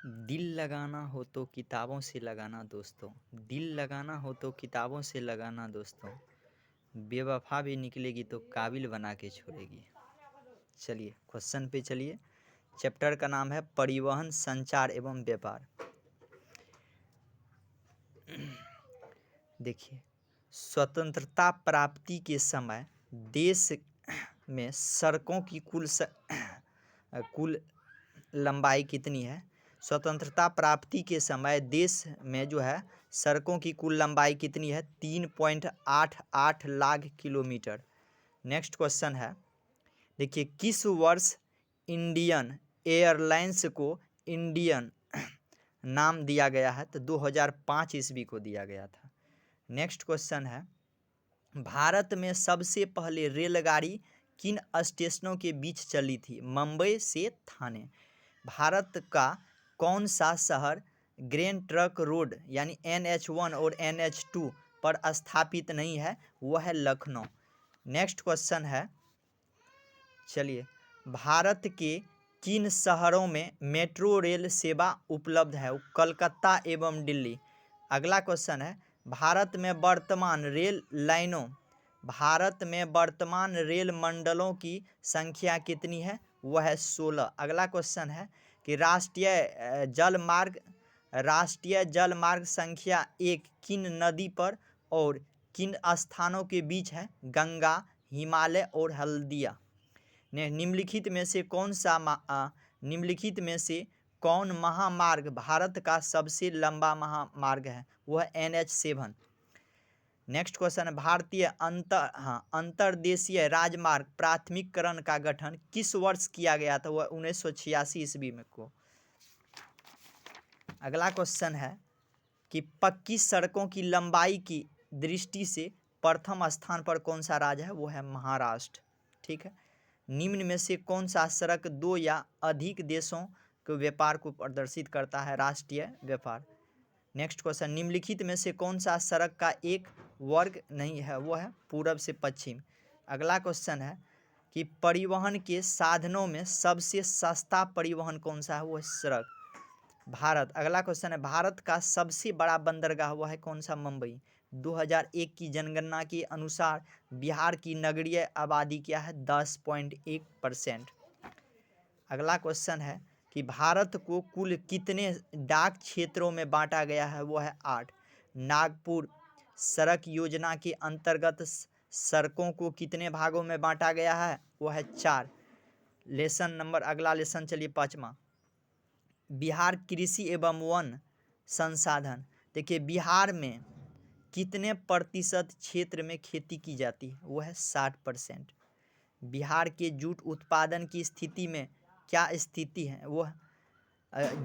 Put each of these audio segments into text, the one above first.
दिल लगाना हो तो किताबों से लगाना दोस्तों, दिल लगाना हो तो किताबों से लगाना दोस्तों, बेवफा भी निकलेगी तो काबिल बना के छोड़ेगी। चलिए क्वेश्चन पे चलिए। चैप्टर का नाम है परिवहन, संचार एवं व्यापार। देखिए, स्वतंत्रता प्राप्ति के समय देश में सड़कों की कुल लंबाई कितनी है? स्वतंत्रता प्राप्ति के समय देश में जो है सड़कों की कुल लंबाई कितनी है? 3.88 लाख किलोमीटर। नेक्स्ट क्वेश्चन है, देखिए, किस वर्ष इंडियन एयरलाइंस को इंडियन नाम दिया गया है? तो 2005 ईस्वी को दिया गया था। नेक्स्ट क्वेश्चन है, भारत में सबसे पहले रेलगाड़ी किन स्टेशनों के बीच चली थी? मुंबई से थाने। भारत का कौन सा शहर ग्रैंड ट्रंक रोड यानी NH1 और NH2 पर स्थापित नहीं है? वह है लखनऊ। नेक्स्ट क्वेश्चन है, चलिए, भारत के किन शहरों में मेट्रो रेल सेवा उपलब्ध है? कलकत्ता एवं दिल्ली। अगला क्वेश्चन है, भारत में वर्तमान रेल मंडलों की संख्या कितनी है? वह है 16। अगला क्वेश्चन है कि राष्ट्रीय जलमार्ग संख्या 1 किन नदी पर और किन स्थानों के बीच है? गंगा, हिमालय और हल्दिया। निम्नलिखित में से कौन महामार्ग भारत का सबसे लंबा महामार्ग है? वह NH7। नेक्स्ट क्वेश्चन है, भारतीय अंतर्देशीय राजमार्ग प्राथमिकरण का गठन किस वर्ष किया गया था? वह 1986 ईस्वी में को। अगला क्वेश्चन है कि पक्की सड़कों की लंबाई की दृष्टि से प्रथम स्थान पर कौन सा राज्य है? वो है महाराष्ट्र। ठीक है। निम्न में से कौन सा सड़क 2 या अधिक देशों के व्यापार को प्रदर्शित करता है? राष्ट्रीय व्यापार। नेक्स्ट क्वेश्चन, निम्नलिखित में से कौन सा सड़क का एक वर्ग नहीं है? वो है पूरब से पश्चिम। अगला क्वेश्चन है कि परिवहन के साधनों में सबसे सस्ता परिवहन कौन सा है? वो है सड़क, भारत। अगला क्वेश्चन है, भारत का सबसे बड़ा बंदरगाह हुआ है कौन सा? मुंबई। 2001 की जनगणना के अनुसार बिहार की नगरीय आबादी क्या है? 10.1%। अगला क्वेश्चन है कि भारत को कुल कितने डाक क्षेत्रों में बांटा गया है? वो है 8। नागपुर सड़क योजना के अंतर्गत सड़कों को कितने भागों में बांटा गया है? वो है 4। अगला लेसन चलिए 5वां, बिहार कृषि एवं वन संसाधन। देखिए, बिहार में कितने प्रतिशत क्षेत्र में खेती की जाती है? वो है 60%। बिहार के जूट उत्पादन की स्थिति में क्या स्थिति है? वो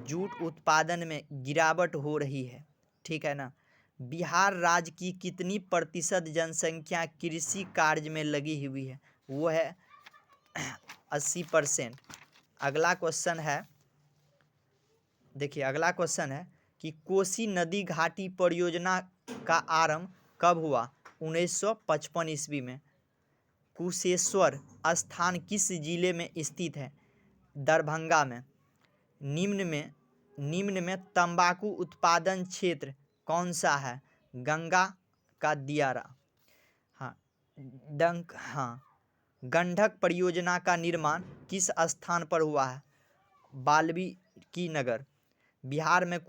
जूट उत्पादन में गिरावट हो रही है। ठीक है ना। बिहार राज्य की कितनी प्रतिशत जनसंख्या कृषि कार्य में लगी हुई है? वो है 80%। अगला क्वेश्चन है, देखिए, अगला क्वेश्चन है कि कोसी नदी घाटी परियोजना का आरंभ कब हुआ? 1955 ईस्वी में। कुशेश्वर स्थान किस जिले में स्थित है? दरभंगा में। निम्न में तंबाकू उत्पादन क्षेत्र कौन सा है? गंगा का दियारा। गंडक परियोजना का निर्माण किस स्थान पर हुआ है? वाल्मीकि नगर। बिहार में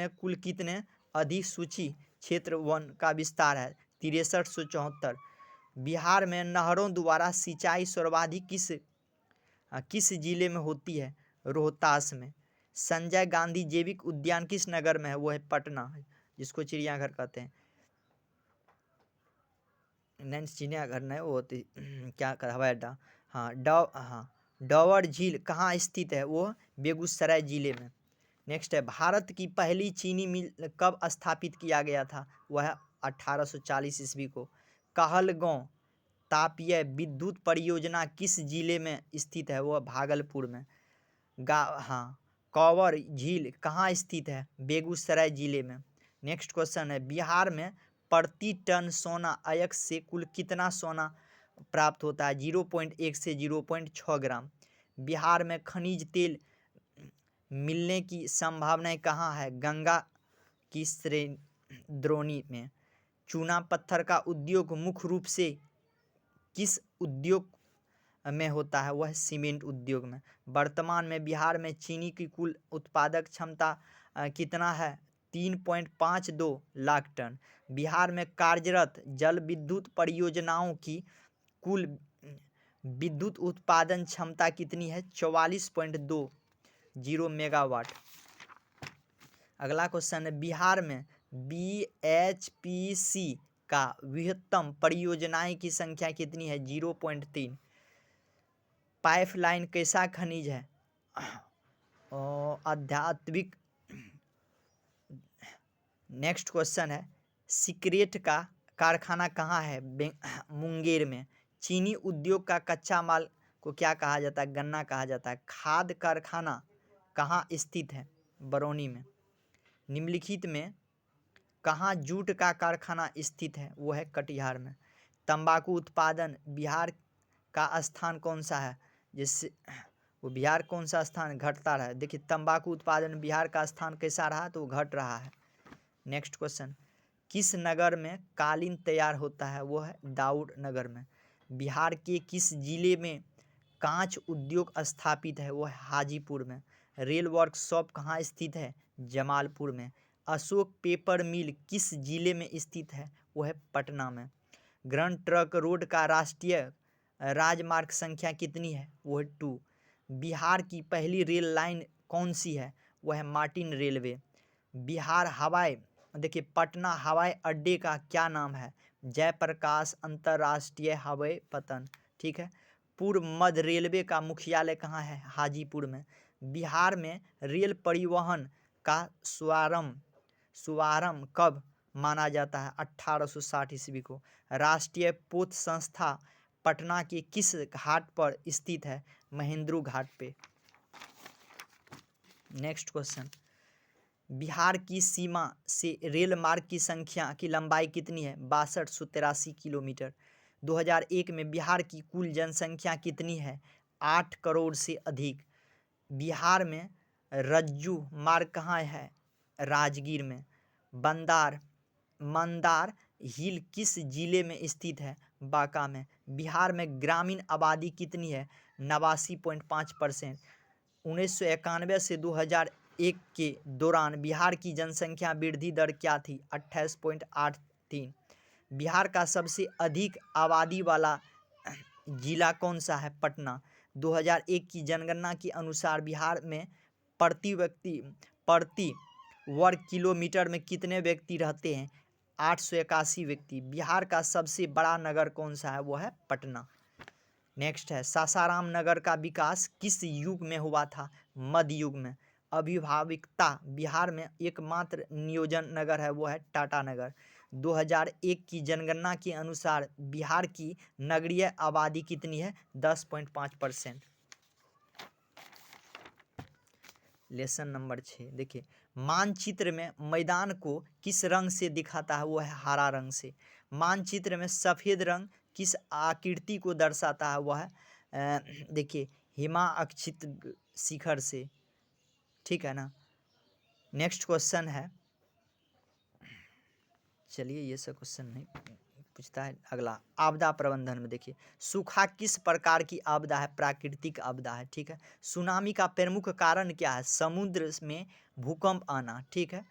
कुल कितने अधिसूचित क्षेत्र वन का विस्तार है? 6374। बिहार में नहरों द्वारा सिंचाई सर्वाधिक किस जिले में होती है? रोहतास में। संजय गांधी जैविक उद्यान किस नगर में है? वो है पटना, जिसको चिड़ियाघर कहते हैं। नहीं, चिड़ियाघर नहीं, वो होती क्या हवाई अड्डा। डॉवर झील कहाँ स्थित है? वो बेगूसराय जिले में। नेक्स्ट है, भारत की पहली चीनी मिल कब स्थापित किया गया था? वह है 1840 ईस्वी को। कहलगांव तापीय विद्युत परियोजना किस जिले में स्थित है? वह भागलपुर में। कांवर झील कहाँ स्थित है? बेगूसराय जिले में। नेक्स्ट क्वेश्चन है, बिहार में प्रति टन सोना अयस्क से कुल कितना सोना प्राप्त होता है? 0.1 से 0.6 ग्राम। बिहार में खनिज तेल मिलने की संभावनाएं कहाँ है? गंगा की द्रोणी में। चूना पत्थर का उद्योग मुख्य रूप से किस उद्योग में होता है? वह सीमेंट उद्योग में। वर्तमान में बिहार में चीनी की कुल उत्पादक क्षमता कितना है? 3.52 लाख टन। बिहार में कार्यरत जल विद्युत परियोजनाओं की कुल विद्युत उत्पादन क्षमता कितनी है? 44.20 मेगावाट। अगला क्वेश्चन है, बिहार में BHPC का वृहत्तम परियोजनाएं की संख्या कितनी है? 0.3। पाइपलाइन कैसा खनिज है? आध्यात्मिक। नेक्स्ट क्वेश्चन है, सिगरेट का कारखाना कहाँ है? मुंगेर में। चीनी उद्योग का कच्चा माल को क्या कहा जाता है? गन्ना कहा जाता है। खाद कारखाना कहाँ स्थित है? बरौनी में। निम्नलिखित में कहाँ जूट का कारखाना स्थित है? वो है कटिहार में। तंबाकू उत्पादन बिहार का स्थान कौन सा है? जिससे वो बिहार कौन सा स्थान घटता रहा है? देखिए, तंबाकू उत्पादन बिहार का स्थान कैसा रहा? तो वो घट रहा है। नेक्स्ट क्वेश्चन, किस नगर में कालीन तैयार होता है? वो है दाऊद नगर में। बिहार के किस जिले में कांच उद्योग स्थापित है? वो है हाजीपुर में। रेल वर्कशॉप कहाँ स्थित है? जमालपुर में। अशोक पेपर मिल किस जिले में स्थित है? वो है पटना में। ग्रैंड ट्रंक रोड का राष्ट्रीय राजमार्ग संख्या कितनी है? वो है 2। बिहार की पहली रेल लाइन कौन सी है? वो है मार्टिन रेलवे। बिहार हवाई देखिए पटना हवाई अड्डे का क्या नाम है? जयप्रकाश अंतर्राष्ट्रीय हवाई पतन। ठीक है। पूर्व मध्य रेलवे का मुख्यालय कहाँ है? हाजीपुर में। बिहार में रेल परिवहन का शुभारंभ कब माना जाता है? 1860 ईस्वी को। राष्ट्रीय पोत संस्था पटना के किस घाट पर स्थित है? महेंद्रू घाट पे। नेक्स्ट क्वेश्चन, बिहार की सीमा से रेल मार्ग की संख्या की लंबाई कितनी है? 6283 किलोमीटर। 2001 में बिहार की कुल जनसंख्या कितनी है? 8 करोड़ से अधिक। बिहार में रज्जू मार्ग कहाँ है? राजगीर में। मंदार हिल किस जिले में स्थित है? बांका में। बिहार में ग्रामीण आबादी कितनी है? 89.5%। 1991 से 2001 के दौरान बिहार की जनसंख्या वृद्धि दर क्या थी? 28.83। बिहार का सबसे अधिक आबादी वाला जिला कौन सा है? पटना। 2001 की जनगणना के अनुसार बिहार में प्रति वर्ग किलोमीटर में कितने व्यक्ति रहते हैं? 881 व्यक्ति। बिहार का सबसे बड़ा नगर कौन सा है? वो है पटना। नेक्स्ट है, सासाराम नगर का विकास किस युग में हुआ था? मध्य युग में। अभिभाविकता बिहार में एकमात्र नियोजन नगर है, वो है टाटा नगर। 2001 की जनगणना के अनुसार बिहार की नगरीय आबादी कितनी है? 10.5%। लेसन नंबर 6 देखिए, मानचित्र में मैदान को किस रंग से दिखाता है? वो है हरा रंग से। मानचित्र में सफ़ेद रंग किस आकृति को दर्शाता है? वह है देखिए हिमाच्छादित शिखर से। ठीक है ना। नेक्स्ट क्वेश्चन है, चलिए ये सब क्वेश्चन नहीं पूछता है। अगला, आपदा प्रबंधन में देखिए, सूखा किस प्रकार की आपदा है? प्राकृतिक आपदा है। ठीक है। सुनामी का प्रमुख कारण क्या है? समुद्र में भूकंप आना। ठीक है।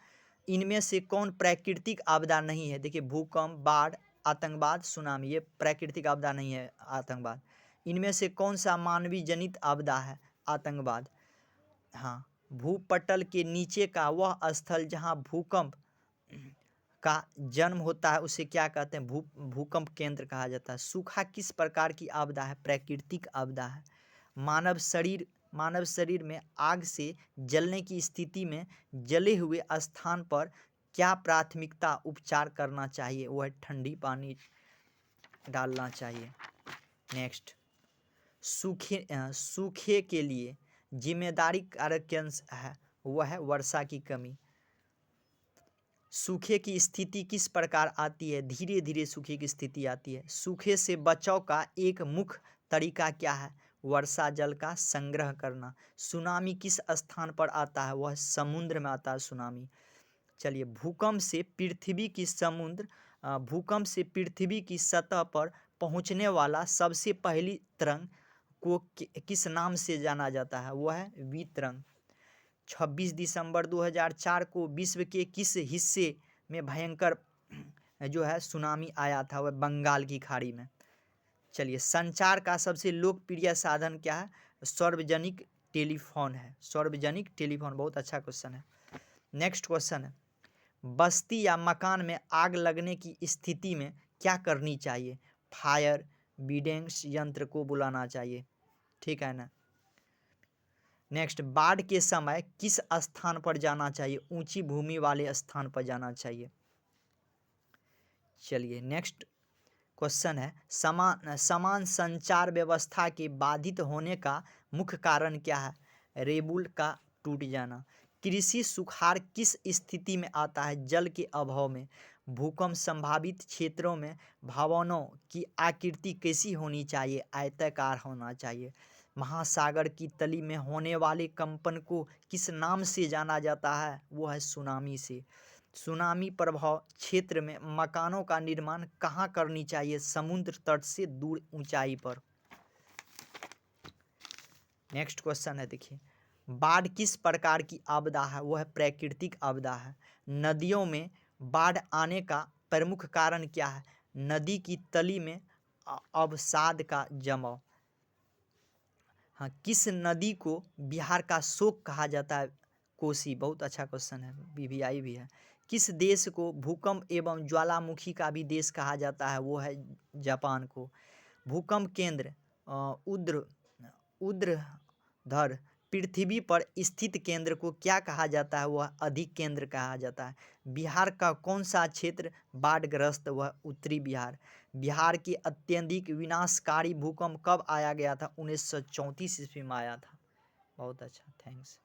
इनमें से कौन प्राकृतिक आपदा नहीं है? देखिए, भूकंप, बाढ़, आतंकवाद, सुनामी, ये प्राकृतिक आपदा नहीं है। आतंकवाद। इनमें से कौन सा मानवीय जनित आपदा है? आतंकवाद। हाँ। भूपटल के नीचे का वह स्थल जहाँ भूकंप का जन्म होता है उसे क्या कहते हैं? भूकंप केंद्र कहा जाता है। सूखा किस प्रकार की आपदा है? प्राकृतिक आपदा है। मानव शरीर में आग से जलने की स्थिति में जले हुए स्थान पर क्या प्राथमिकता उपचार करना चाहिए? वह ठंडी पानी डालना चाहिए। नेक्स्ट, सूखे के लिए जिम्मेदारी कारक है, वह है वर्षा की कमी। सूखे की स्थिति किस प्रकार आती है? धीरे धीरे सूखे की स्थिति आती है। सूखे से बचाव का एक मुख्य तरीका क्या है? वर्षा जल का संग्रह करना। सुनामी किस स्थान पर आता है? वह समुद्र में आता है सुनामी। चलिए, भूकंप से पृथ्वी की सतह पर पहुंचने वाला सबसे पहली तरंग को किस नाम से जाना जाता है? वह है वितरंग। 26 दिसंबर 2004 को विश्व के किस हिस्से में भयंकर जो है सुनामी आया था? वह बंगाल की खाड़ी में। चलिए, संचार का सबसे लोकप्रिय साधन क्या है? सार्वजनिक टेलीफोन है। सार्वजनिक टेलीफोन, बहुत अच्छा क्वेश्चन है। नेक्स्ट क्वेश्चन है, बस्ती या मकान में आग लगने की स्थिति में क्या करनी चाहिए? फायर ब्रिगेड यंत्र को बुलाना चाहिए, ठीक है ना। नेक्स्ट, बाढ़ के समय किस स्थान पर जाना चाहिए? ऊंची भूमि वाले स्थान पर जाना चाहिए। चलिए, नेक्स्ट क्वेश्चन है, समान संचार व्यवस्था के बाधित होने का मुख्य कारण क्या है? रेबुल का टूट जाना। कृषि सुखाड़ किस स्थिति में आता है? जल के अभाव में। भूकंप संभावित क्षेत्रों में भवनों की आकृति कैसी होनी चाहिए? आयताकार होना चाहिए। महासागर की तली में होने वाले कंपन को किस नाम से जाना जाता है? वो है सुनामी से। सुनामी प्रभाव क्षेत्र में मकानों का निर्माण कहाँ करनी चाहिए? समुद्र तट से दूर ऊंचाई पर। नेक्स्ट क्वेश्चन है, देखिए, बाढ़ किस प्रकार की आपदा है? वह प्राकृतिक आपदा है। नदियों में बाढ़ आने का प्रमुख कारण क्या है? नदी की तली में अवसाद का जमाव। हाँ, किस नदी को बिहार का शोक कहा जाता है? कोसी। बहुत अच्छा क्वेश्चन है, बीबीआई भी है। किस देश को भूकंप एवं ज्वालामुखी का भी देश कहा जाता है? वो है जापान को। भूकंप केंद्र ऊर्ध्वाधर पृथ्वी पर स्थित केंद्र को क्या कहा जाता है? वह अधिक केंद्र कहा जाता है। बिहार का कौन सा क्षेत्र बाढ़ग्रस्त? वह उत्तरी बिहार। बिहार के अत्यधिक विनाशकारी भूकंप कब आया गया था? 1934 ईस्वी में आया था। बहुत अच्छा, थैंक्स।